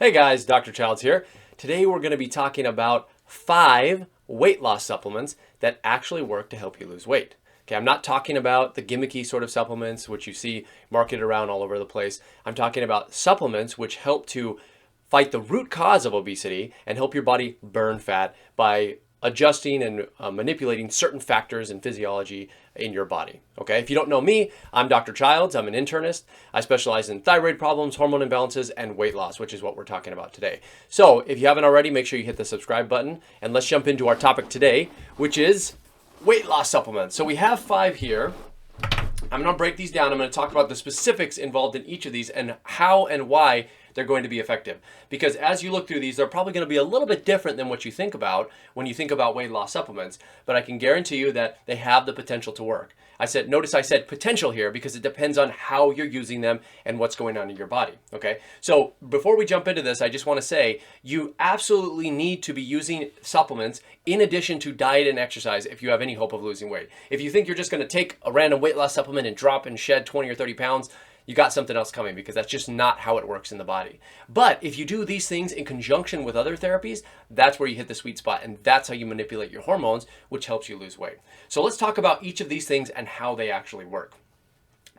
Hey guys, Dr. Childs here. Today we're going to be talking about 5 weight loss supplements that actually work to help you lose weight. Okay, I'm not talking about the gimmicky sort of supplements which you see marketed around all over the place. I'm talking about supplements which help to fight the root cause of obesity and help your body burn fat by adjusting and manipulating certain factors in physiology in your body. Okay, if you don't know me, I'm Dr. Childs. I'm an internist. I specialize in thyroid problems, hormone imbalances, and weight loss, which is what we're talking about today. So if you haven't already, make sure you hit the subscribe button and let's jump into our topic today, which is weight loss supplements. So we have 5 here. I'm going to break these down. I'm going to talk about the specifics involved in each of these and how and why they're going to be effective. Because as you look through these, they're probably going to be a little bit different than what you think about when you think about weight loss supplements. But I can guarantee you that they have the potential to work. Notice I said potential here because it depends on how you're using them and what's going on in your body. Okay. So before we jump into this, I just want to say you absolutely need to be using supplements in addition to diet and exercise if you have any hope of losing weight. If you think you're just going to take a random weight loss supplement and drop and shed 20 or 30 pounds, you got something else coming because that's just not how it works in the body. But if you do these things in conjunction with other therapies, that's where you hit the sweet spot and that's how you manipulate your hormones, which helps you lose weight. So let's talk about each of these things and how they actually work.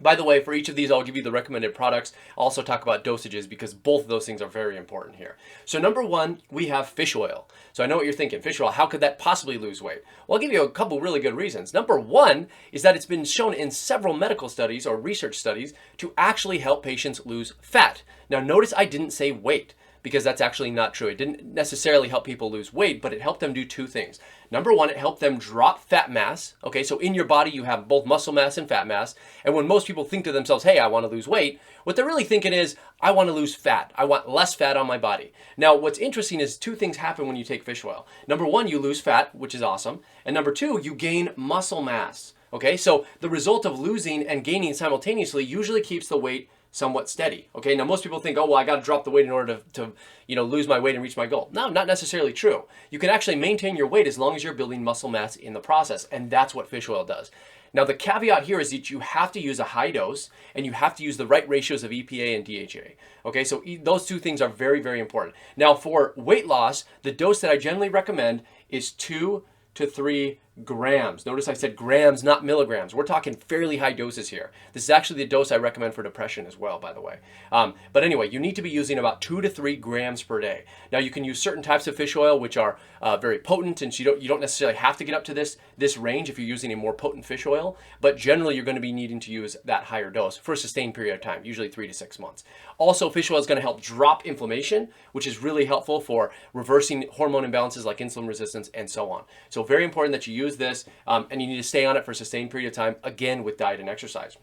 By the way, for each of these, I'll give you the recommended products. I'll also talk about dosages because both of those things are very important here. So number 1, we have fish oil. So I know what you're thinking, fish oil, how could that possibly lose weight? Well, I'll give you a couple really good reasons. Number 1 is that it's been shown in several medical studies or research studies to actually help patients lose fat. Now notice I didn't say weight, because that's actually not true. It didn't necessarily help people lose weight, but it helped them do 2 things. Number 1, it helped them drop fat mass. Okay, so in your body, you have both muscle mass and fat mass. And when most people think to themselves, hey, I want to lose weight, what they're really thinking is, I want to lose fat. I want less fat on my body. Now, what's interesting is 2 things happen when you take fish oil. Number 1, you lose fat, which is awesome. And number 2, you gain muscle mass. Okay, so the result of losing and gaining simultaneously usually keeps the weight somewhat steady. Okay, now most people think, oh, well, I got to drop the weight in order to lose my weight and reach my goal. No, not necessarily true. You can actually maintain your weight as long as you're building muscle mass in the process, and that's what fish oil does. Now, the caveat here is that you have to use a high dose and you have to use the right ratios of EPA and DHA. Okay, so those 2 things are very, very important. Now, for weight loss, the dose that I generally recommend is 2 to 3 grams. Notice I said grams, not milligrams. We're talking fairly high doses here. This is actually the dose I recommend for depression as well, by the way. But anyway, you need to be using about 2 to 3 grams per day. Now, you can use certain types of fish oil, which are very potent, and you don't necessarily have to get up to this range if you're using a more potent fish oil. But generally, you're going to be needing to use that higher dose for a sustained period of time, usually 3 to 6 months. Also, fish oil is going to help drop inflammation, which is really helpful for reversing hormone imbalances like insulin resistance and so on. So very important that you use this, and you need to stay on it for a sustained period of time, again, with diet and exercise.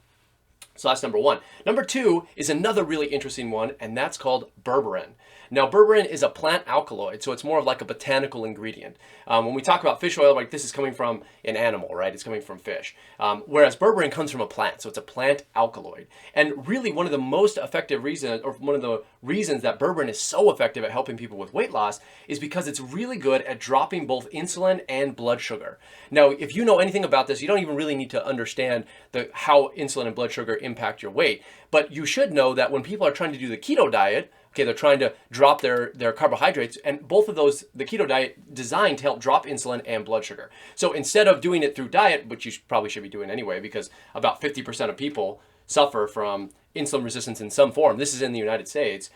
So that's number 1. Number 2 is another really interesting one, and that's called berberine. Now, berberine is a plant alkaloid, so it's more of like a botanical ingredient. When we talk about fish oil, like this is coming from an animal, right? It's coming from fish. Whereas berberine comes from a plant, so it's a plant alkaloid. And really one of the most effective reasons, or one of the reasons that berberine is so effective at helping people with weight loss is because it's really good at dropping both insulin and blood sugar. Now, if you know anything about this, you don't even really need to understand how insulin and blood sugar impact your weight. But you should know that when people are trying to do the keto diet, okay, they're trying to drop their carbohydrates, and both of those, the keto diet designed to help drop insulin and blood sugar. So instead of doing it through diet, which you probably should be doing anyway, because about 50% of people suffer from insulin resistance in some form, this is in the United States,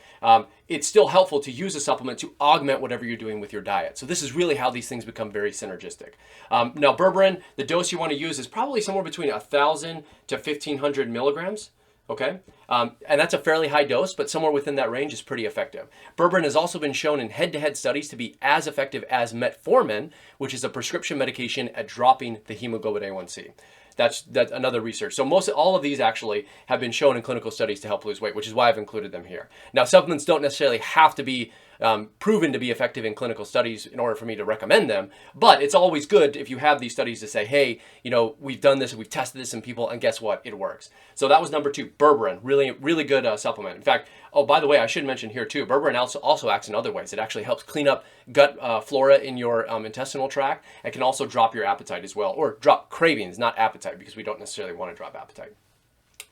it's still helpful to use a supplement to augment whatever you're doing with your diet. So this is really how these things become very synergistic. Now, berberine, the dose you want to use is probably somewhere between 1,000 to 1,500 milligrams. Okay, and that's a fairly high dose, but somewhere within that range is pretty effective. Berberine has also been shown in head-to-head studies to be as effective as metformin, which is a prescription medication at dropping the hemoglobin A1C. That's another research. So all of these actually have been shown in clinical studies to help lose weight, which is why I've included them here. Now, supplements don't necessarily have to be proven to be effective in clinical studies in order for me to recommend them, but it's always good if you have these studies to say, hey, we've done this, we've tested this in people, and guess what? It works. So that was number 2, berberine, really, really good supplement. In fact, oh, by the way, I should mention here too, berberine also acts in other ways. It actually helps clean up gut flora in your intestinal tract. It can also drop your appetite as well, or drop cravings, not appetite, because we don't necessarily want to drop appetite.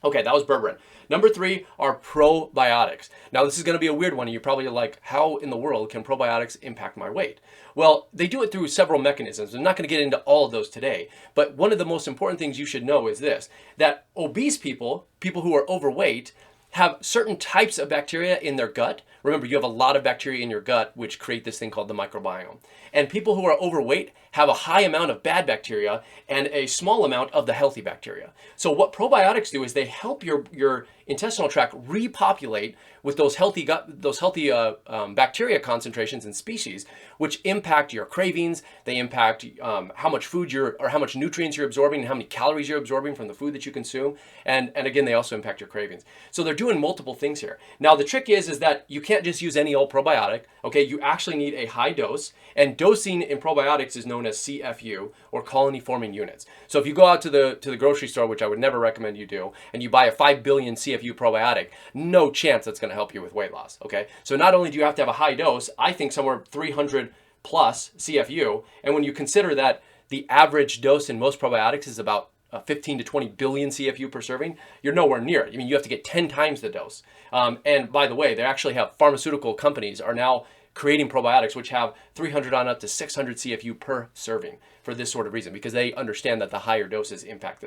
Okay, that was berberine. Number 3 are probiotics. Now, this is going to be a weird one, and you're probably like, how in the world can probiotics impact my weight? Well, they do it through several mechanisms. I'm not going to get into all of those today, but one of the most important things you should know is this, that obese people, people who are overweight, have certain types of bacteria in their gut. Remember, you have a lot of bacteria in your gut which create this thing called the microbiome. And people who are overweight have a high amount of bad bacteria and a small amount of the healthy bacteria. So what probiotics do is they help your intestinal tract repopulate with those healthy bacteria concentrations and species, which impact your cravings. They impact how much food or how much nutrients you're absorbing and how many calories you're absorbing from the food that you consume. And again, they also impact your cravings. So they're doing multiple things here. Now, the trick is that you can't just use any old probiotic. Okay, you actually need a high dose, and dosing in probiotics is known as CFU, or colony forming units. So if you go out to the grocery store, which I would never recommend you do, and you buy a 5 billion CFU probiotic, no chance that's going to help you with weight loss. Okay, so not only do you have to have a high dose, I think somewhere 300 plus CFU, and when you consider that the average dose in most probiotics is about 15 to 20 billion CFU per serving, you're nowhere near it. I mean, you have to get 10 times the dose. And by the way, they actually have pharmaceutical companies are now creating probiotics which have 300 on up to 600 CFU per serving for this sort of reason, because they understand that the higher doses impact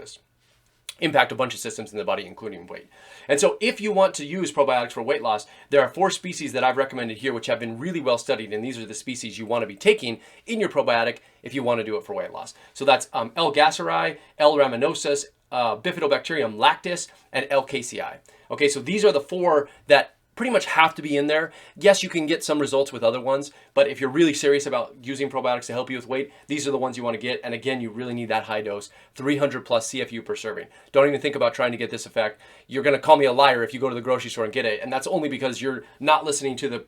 a bunch of systems in the body, including weight. And so if you want to use probiotics for weight loss, there are 4 species that I've recommended here, which have been really well studied, and these are the species you want to be taking in your probiotic if you want to do it for weight loss. So that's L. gasseri, L. raminosus, Bifidobacterium lactis, and L. casei. Okay, so these are the 4 that pretty much have to be in there. Yes, you can get some results with other ones, but if you're really serious about using probiotics to help you with weight, these are the ones you want to get. And again, you really need that high dose, 300 plus CFU per serving. Don't even think about trying to get this effect. You're going to call me a liar if you go to the grocery store and get it. And that's only because you're not listening to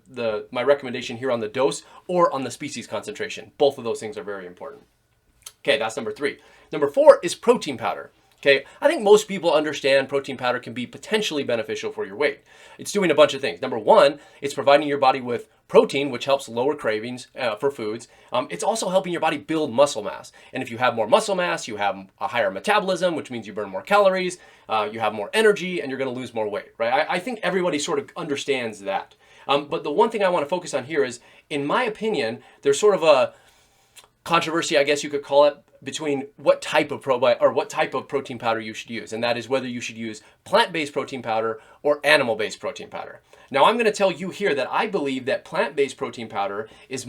my recommendation here on the dose or on the species concentration. Both of those things are very important. Okay, that's number 3. Number 4 is protein powder. Okay, I think most people understand protein powder can be potentially beneficial for your weight. It's doing a bunch of things. Number 1, it's providing your body with protein, which helps lower cravings for foods. It's also helping your body build muscle mass. And if you have more muscle mass, you have a higher metabolism, which means you burn more calories, you have more energy, and you're going to lose more weight, right? I think everybody sort of understands that. But the one thing I want to focus on here is, in my opinion, there's sort of a controversy, I guess you could call it, between what type of protein powder you should use, and that is whether you should use plant-based protein powder or animal-based protein powder. Now, I'm going to tell you here that I believe that plant-based protein powder is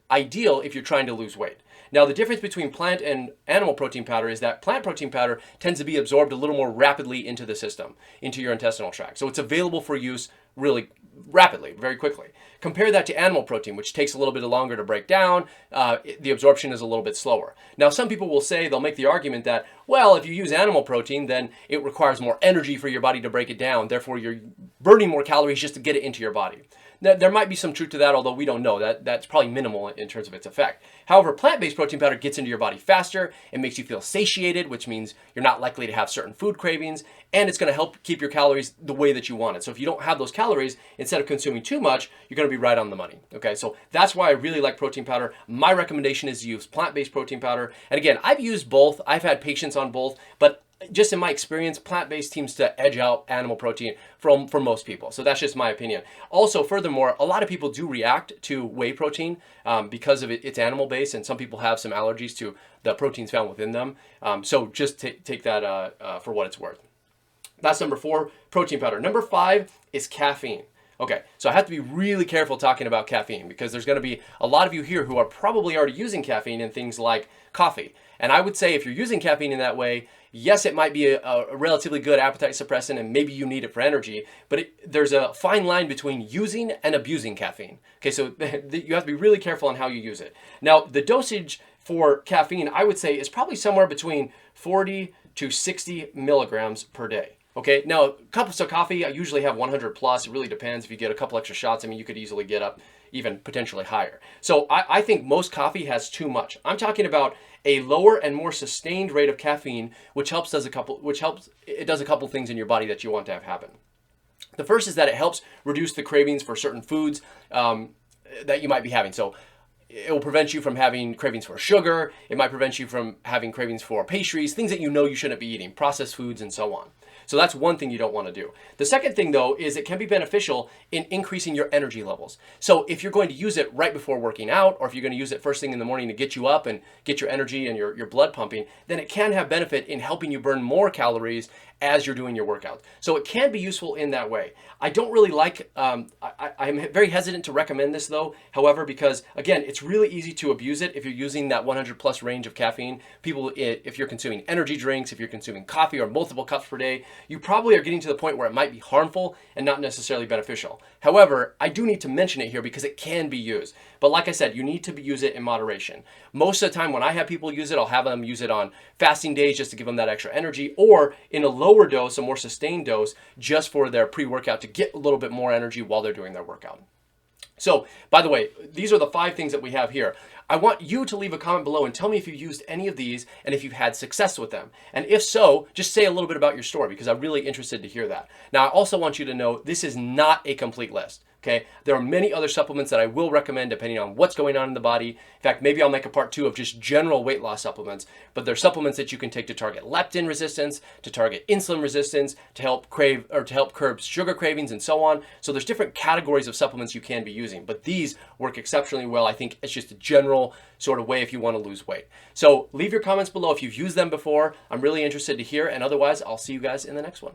ideal if you're trying to lose weight. Now, the difference between plant and animal protein powder is that plant protein powder tends to be absorbed a little more rapidly into the system, into your intestinal tract. So it's available for use really rapidly, very quickly. Compare that to animal protein, which takes a little bit longer to break down. The absorption is a little bit slower. Now, some people will say, they'll make the argument that, well, if you use animal protein, then it requires more energy for your body to break it down. Therefore, you're burning more calories just to get it into your body. Now, there might be some truth to that, although we don't know. That's probably minimal in terms of its effect. However, plant-based protein powder gets into your body faster. It makes you feel satiated, which means you're not likely to have certain food cravings, and it's going to help keep your calories the way that you want it. So if you don't have those calories, instead of consuming too much, you're going to be right on the money. Okay, so that's why I really like protein powder. My recommendation is to use plant-based protein powder. And again, I've used both. I've had patients on both, but just in my experience, plant-based seems to edge out animal protein for most people. So that's just my opinion. Also, furthermore, a lot of people do react to whey protein because of it's animal-based, and some people have some allergies to the proteins found within them. So just take that for what it's worth. That's number 4, protein powder. Number 5 is caffeine. Okay, so I have to be really careful talking about caffeine, because there's going to be a lot of you here who are probably already using caffeine in things like coffee. And I would say if you're using caffeine in that way, yes, it might be a relatively good appetite suppressant, and maybe you need it for energy, but there's a fine line between using and abusing caffeine. Okay, so you have to be really careful on how you use it. Now, the dosage for caffeine, I would say, is probably somewhere between 40 to 60 milligrams per day. Okay, now cups of coffee, I usually have 100 plus. It really depends. If you get a couple extra shots, I mean, you could easily get up even potentially higher. So I think most coffee has too much. I'm talking about a lower and more sustained rate of caffeine, which does a couple things in your body that you want to have happen. The first is that it helps reduce the cravings for certain foods that you might be having. So it will prevent you from having cravings for sugar. It might prevent you from having cravings for pastries, things that you know you shouldn't be eating, processed foods, and so on. So that's one thing you don't want to do. The second thing though is it can be beneficial in increasing your energy levels. So if you're going to use it right before working out, or if you're going to use it first thing in the morning to get you up and get your energy and your blood pumping, then it can have benefit in helping you burn more calories as you're doing your workout. So it can be useful in that way. I don't really like, I'm very hesitant to recommend this though, however, because again, it's really easy to abuse it if you're using that 100 plus range of caffeine. People, if you're consuming energy drinks, if you're consuming coffee or multiple cups per day, you probably are getting to the point where it might be harmful and not necessarily beneficial. However, I do need to mention it here because it can be used. But like I said, you need to use it in moderation. Most of the time when I have people use it, I'll have them use it on fasting days just to give them that extra energy, or in a lower dose, a more sustained dose, just for their pre-workout to get a little bit more energy while they're doing their workout. So, by the way, these are the 5 things that we have here. I want you to leave a comment below and tell me if you've used any of these and if you've had success with them. And if so, just say a little bit about your story because I'm really interested to hear that. Now, I also want you to know this is not a complete list. Okay, there are many other supplements that I will recommend depending on what's going on in the body. In fact, maybe I'll make a part 2 of just general weight loss supplements, but they're supplements that you can take to target leptin resistance, to target insulin resistance, to help curb sugar cravings and so on. So there's different categories of supplements you can be using, but these work exceptionally well. I think it's just a general sort of way if you want to lose weight. So leave your comments below if you've used them before. I'm really interested to hear, and otherwise I'll see you guys in the next one.